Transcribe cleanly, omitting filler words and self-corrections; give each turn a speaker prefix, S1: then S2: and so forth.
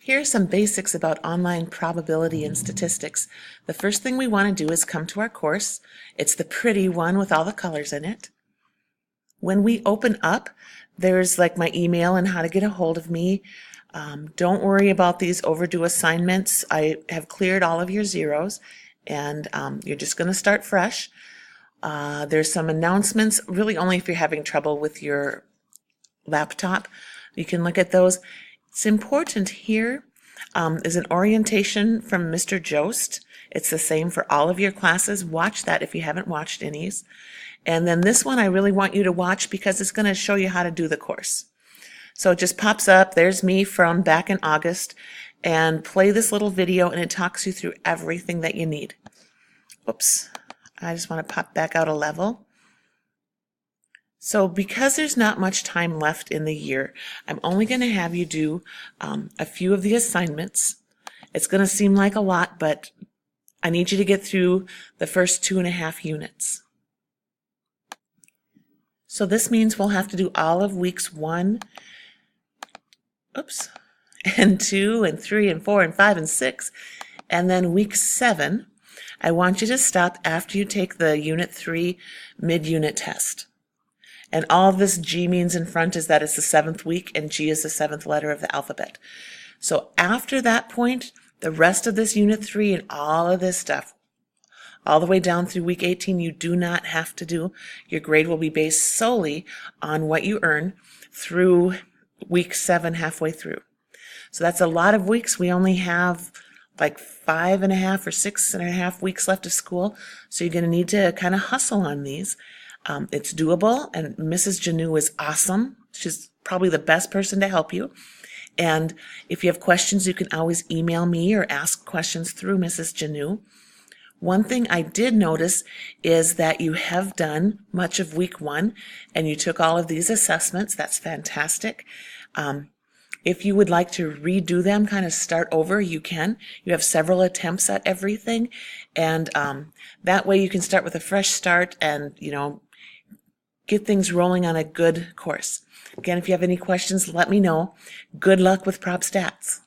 S1: Here are some basics about online probability and statistics. The first thing we want to do is come to our course. It's the pretty one with all the colors in it. When we open up, there's like my email and how to get a hold of me. Don't worry about these overdue assignments. I have cleared all of your zeros, and you're just going to start fresh. There's some announcements, really only if you're having trouble with your laptop. You can look at those. It's important here is an orientation from Mr. Jost. It's the same for all of your classes. Watch that if you haven't watched any's. And then this one I really want you to watch because it's going to show you how to do the course. So it just pops up. There's me from back in August. And play this little video and it talks you through everything that you need. Oops. I just want to pop back out a level. So because there's not much time left in the year, I'm only going to have you do a few of the assignments. It's going to seem like a lot, but I need you to get through the first 2.5 units. So this means we'll have to do all of weeks 1, and 2, and 3, and 4, and 5, and 6. And then week 7, I want you to stop after you take the Unit 3 mid-unit test. And all of this G means in front is that it's the 7th week, and G is the 7th letter of the alphabet. So after that point, the rest of this Unit 3 and all of this stuff, all the way down through week 18, you do not have to do. Your grade will be based solely on what you earn through week 7 halfway through. So that's a lot of weeks. We only have like 5.5 or 6.5 weeks left of school. So you're going to need to kind of hustle on these. It's doable, and Mrs. Janu is awesome. She's probably the best person to help you. And if you have questions, you can always email me or ask questions through Mrs. Janu. One thing I did notice is that you have done much of week 1 and you took all of these assessments. That's fantastic. If you would like to redo them, kind of start over, you can. You have several attempts at everything, and that way you can start with a fresh start and, get things rolling on a good course. Again, if you have any questions, let me know. Good luck with Prob Stats.